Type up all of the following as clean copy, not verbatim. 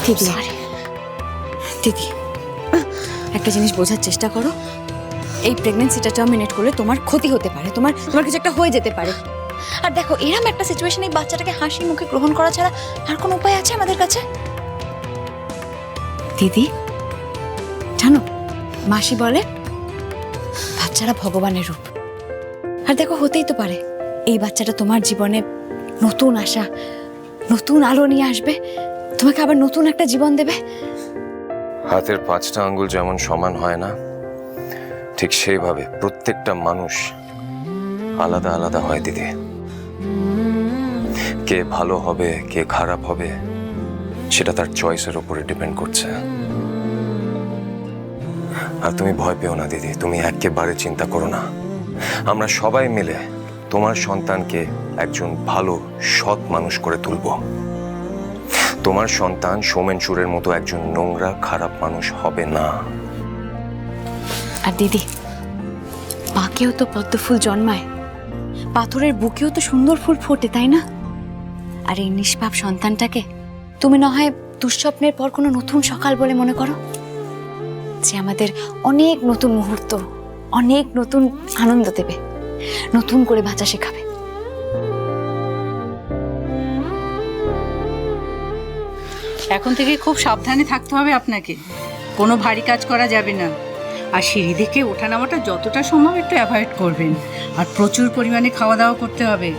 দিদি দিদি একটা জিনিস বোঝার চেষ্টা করো, এই প্রেগন্যান্সিটা টার্মিনেট করলে তোমার ক্ষতি হতে পারে, তোমার কিছু একটা হয়ে যেতে পারে। আর দেখো এরকম একটা সিচুয়েশনে এই বাচ্চাটাকে হাসি মুখে গ্রহণ করা ছাড়া আর কোনো উপায় আছে আমাদের কাছে? দিদি জানো, মাসি বলে বাচ্চারা ভগবানের রূপ। আর দেখো হতেই তো পারে এই বাচ্চাটা তোমার জীবনে নতুন আশা, নতুন আলো নিয়ে আসবে, তোমাকে আবার নতুন একটা জীবন দেবে। হাতের 5টা আঙ্গুল যেমন সমান হয় না, ঠিক সেইভাবে প্রত্যেকটা মানুষ আলাদা আলাদা হয় দিদি। কে ভালো হবে কে খারাপ হবে সেটা তার চয়েসের উপরে ডিপেন্ড করছে। আর তুমি ভয় পেও না দিদি, তুমি একেবারে চিন্তা করো না। আমরা সবাই মিলে তোমার সন্তানকে একজন ভালো সৎ মানুষ করে তুলব। তোমার সন্তান সোমেন সুরের মতো একজন নোংরা খারাপ মানুষ হবে না। আর দিদি, পাকেও তো পদ্ম ফুল জন্মায়, পাথরের বুকেও তো সুন্দর ফুল ফোটে, তাই না? আর এই নিষ্পাপ সন্তানটাকে তুমি না হয় দুঃস্বপ্নের পর কোনো নতুন সকাল বলে মনে করো, যে আমাদের অনেক নতুন মুহূর্ত, অনেক নতুন আনন্দ দেবে, নতুন করে বাঁচা শেখাবে। এখন থেকে খুব সাবধানে থাকতে হবে আপনাকে, কোনো ভারী কাজ করা যাবে না। আর সিঁড়ি থেকে ওঠানামাটা যতটা সম্ভব একটু অ্যাভয়েড করবেন। আর প্রচুর পরিমাণে খাওয়া দাওয়া করতে হবে,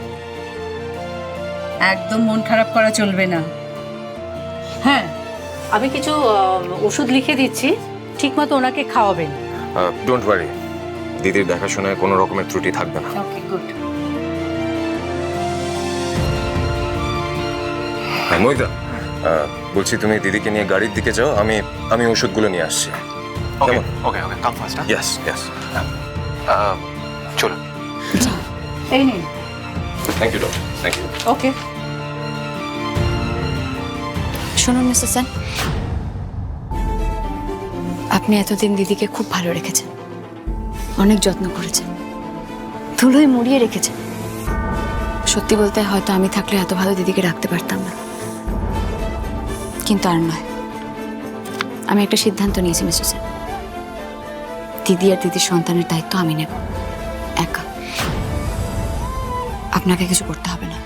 একদম মন খারাপ করা চলবে না। হ্যাঁ, আমি কিছু ওষুধ লিখে দিচ্ছি, ঠিকমতো ওনাকে খাওয়াবেন। ডোন্ট ওয়ারি, দিদির দেখাশোনায় কোনো রকমের ত্রুটি থাকবে না। ওকে, গুড। মহিতা, বলছি তুমি দিদিকে নিয়ে গাড়ির দিকে যাও, আমি ওষুধগুলো নিয়ে আসছি। কেমন? Okay come fast. Yes yes, চলুন। এই নিন। Thank you doctor, thank you. Okay. শুনুন মিস্টার সেন, আপনি এতদিন দিদিকে খুব ভালো রেখেছেন, অনেক যত্ন করেছেন, ধুলোয় মুড়িয়ে রেখেছেন। সত্যি বলতে হয়তো আমি থাকলে এত ভালো দিদিকে রাখতে পারতাম না, কিন্তু আর নয়। আমি একটা সিদ্ধান্ত নিয়েছি মিস্টার সেন, দিদি আর দিদির সন্তানের দায়িত্ব আমি নেব একা, আপনাকে কিছু করতে হবে না।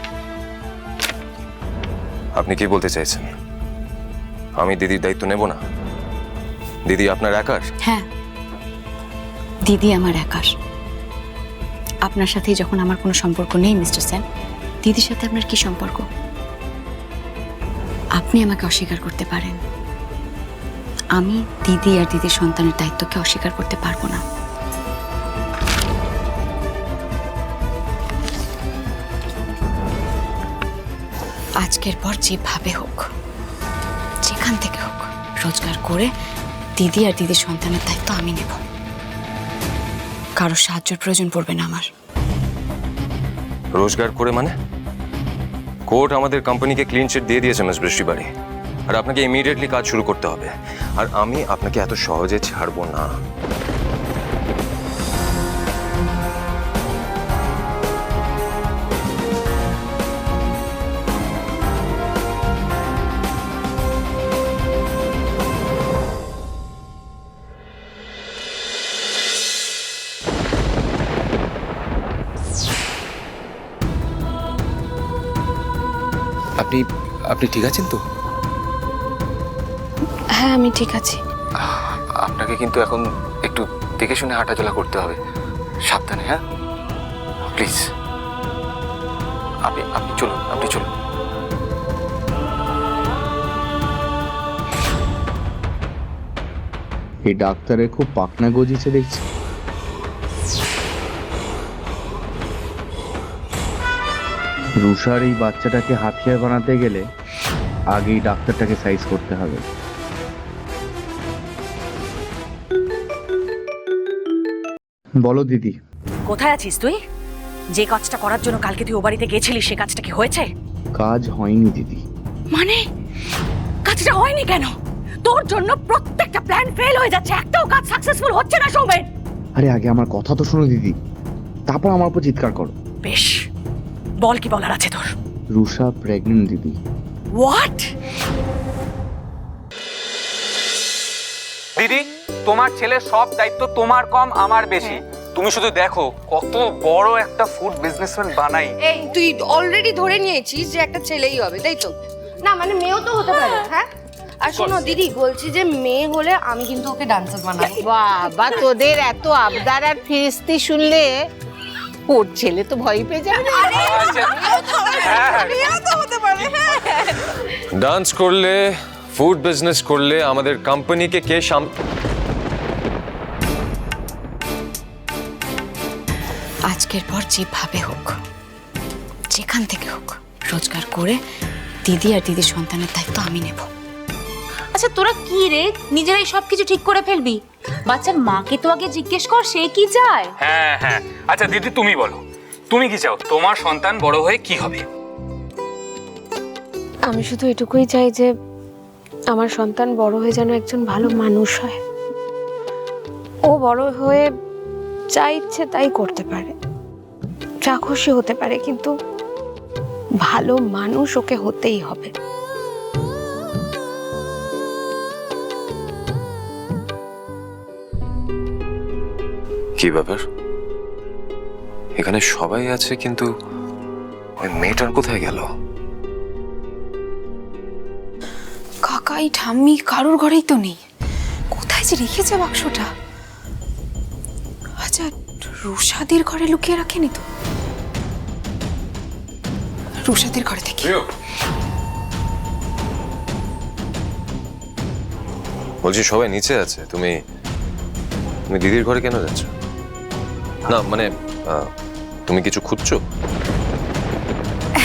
আপনি কি বলতে চাইছেন? আমি দিদির দায়িত্ব নেব না? দিদি আপনার একার? হ্যাঁ, দিদি আমার একার। আপনার সাথেই যখন আমার কোনো সম্পর্ক নেই মিস্টার সেন, দিদির সাথে আপনার কি সম্পর্ক? আপনি আমাকে অস্বীকার করতে পারেন, আমি দিদি আর দিদির সন্তানের দায়িত্বকে অস্বীকার করতে পারবো না। আজকের পর যেভাবে হোক, যেখান থেকে হোক, রোজগার করে দিদি আর দিদির সন্তানের দায়িত্ব আমি নেব। কারো সাহায্যের প্রয়োজন পড়বে না আমার। রোজগার করে মানে? কোর্ট আমাদের কোম্পানিকে ক্লিন চিট দিয়ে দিয়েছে মিস বৃষ্টিবাড়ি, আর আপনাকে ইমিডিয়েটলি কাজ শুরু করতে হবে। আর আমি আপনাকে এত সহজে ছাড়বো না। আপনি ঠিক আছেন তো? হ্যাঁ, আমি ঠিক আছি। আপনাকে কিন্তু এখন একটু দেখে শুনে হাঁটাচলা করতে হবে, সাবধানে। হ্যাঁ প্লিজ, আপনি চলুন, আপনি চলুন। এই ডাক্তারের খুব পাকনা গজিয়েছে দেখছি। রুষার এই বাচ্চাটাকে হাতিয়ার বানাতে গেলে আগেই ডাক্তারটাকে সাইজ করতে হবে। বলো দিদি। কোথায় আছিস তুই? যে কাজটা করার জন্য কালকে তুই ও বাড়িতে গেছিলিস, সে কাজটা কি হয়েছে? কাজ হয়নি দিদি। মানে কাজটা হয়নি কেন? তোর জন্য প্রত্যেকটা প্ল্যান ফেল হয়ে যাচ্ছে, একটাও কাজ সাকসেসফুল হচ্ছে না সৌমেন। আরে আগে আমার কথা তো শোনো দিদি, তারপর আমার উপর চিৎকার করো। বেশ, বল কি বলার আছে তোর? রুষা প্রেগনেন্ট দিদি। হোয়াট? দিদি, তোমার ছেলের সব দায়িত্ব তোমার কম আমার বেশি। তুমি শুধু দেখো কত বড় একটা ফুড বিজনেসম্যান বানাই। এই তুই অলরেডি ধরে নিয়েছিস যে একটা ছেলেই হবে, তাই তো? না মানে মেয়েও তো হতে পারে, হ্যাঁ? আর শোনো দিদি, বলছি যে মেয়ে হলে আমি কিন্তু ওকে ডান্সার বানাবো। বাবা, তোদের এত আবদার আর ফিরিস্তি শুনলে ওর ছেলে তো ভয় পেয়ে যাবে। ডান্স করলে, ফুড বিজনেস করলে আমাদের কোম্পানিকে কে আজকের পর যেভাবে হোক, যেখান থেকে হোক, রোজগার করে দিদি আর দিদির সন্তানের দায়িত্ব আমি নেব। আচ্ছা তোরা কি রে, নিজেরাই সবকিছু ঠিক করে ফেলবি? বাচ্চার মাকে তো আগে জিজ্ঞেস কর সে কি চায়। হ্যাঁ হ্যাঁ, আচ্ছা দিদি তুমি বলো, তুমি কি চাও? তোমার সন্তান বড় হয়ে কি হবে? আমি শুধু এটুকুই চাই যে আমার সন্তান বড় হয়ে যেন একজন ভালো মানুষ হয়। ও বড় হয়ে যা ইচ্ছে তাই করতে পারে, যা খুশি হতে পারে, কিন্তু ভালো মানুষ ওকে হতেই হবে। কি ব্যাপার? এখানে সবাই আছে কিন্তু ওই মেয়েটার কোথায় গেল? কাকাই ঠাম্মি কারোর ঘরেই তো নেই। কোথায় যে রেখেছে বাক্সটা? আচ্ছা, রুষাদের ঘরে লুকিয়ে রাখেনি তো? রুষাদের ঘরে থেকে বলছি সবাই নিচে আছে, তুমি দিদির ঘরে কেন যাচ্ছ? না মানে তুমি কিছু খুঁজছো?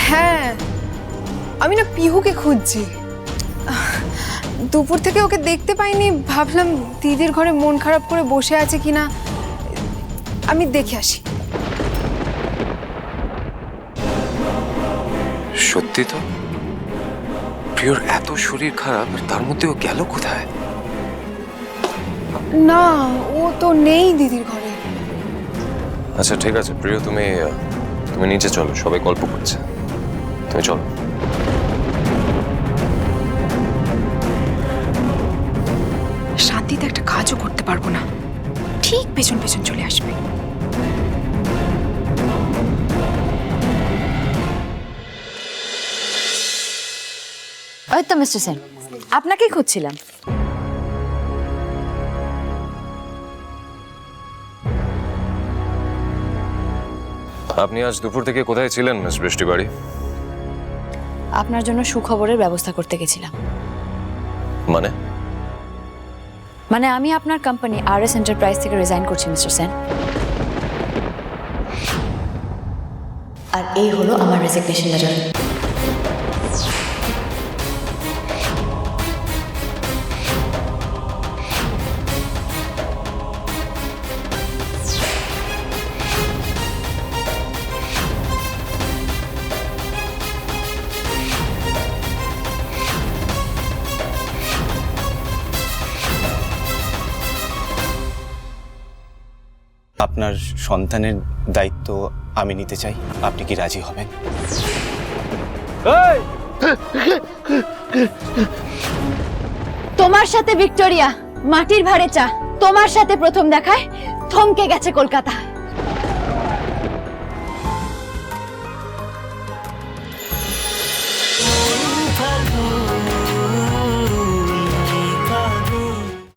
হ্যাঁ, আমি না পিহুকে খুঁজছি। দুপুর থেকে ওকে দেখতে পাইনি, ভাবলাম দিদির ঘরে মন খারাপ করে বসে আছে কিনা, আমি দেখে আসি। সত্যি তো, প্রিয়র এত শরীর খারাপ, আর তার মধ্যে ও গেল কোথায়? না, ও তো নেই দিদির ঘরে। আচ্ছা ঠিক আছে প্রিয়, তুমি নিচে চলো, সবাই গল্প করছে, তুমি চলো। শান্তিতে একটা কাজও করতে পারবো না, ঠিক পেছন পেছন চলে আসবে। ওই তো মিস্টার সেন, আপনাকেই খুঁজছিলাম। আপনি আজ দুপুর থেকে কোথায় ছিলেন মিস বৃষ্টি বাড়ি? আপনার জন্য সুখবরের ব্যবস্থা করতে গেছিলাম। মানে আমি আপনার কোম্পানি RS এন্টারপ্রাইজ থেকে রিজাইন করছি মিস্টার সেন। আর এই হলো আমার রেজিগনেশন লেটার। আপনার সন্তানের দায়িত্ব আমি নিতে চাই, আপনি কি রাজি হবেন? তোমার সাথে ভিক্টোরিয়া মাটির ভাড়ে চা, তোমার সাথে প্রথম দেখায় থমকে গেছে কলকাতা।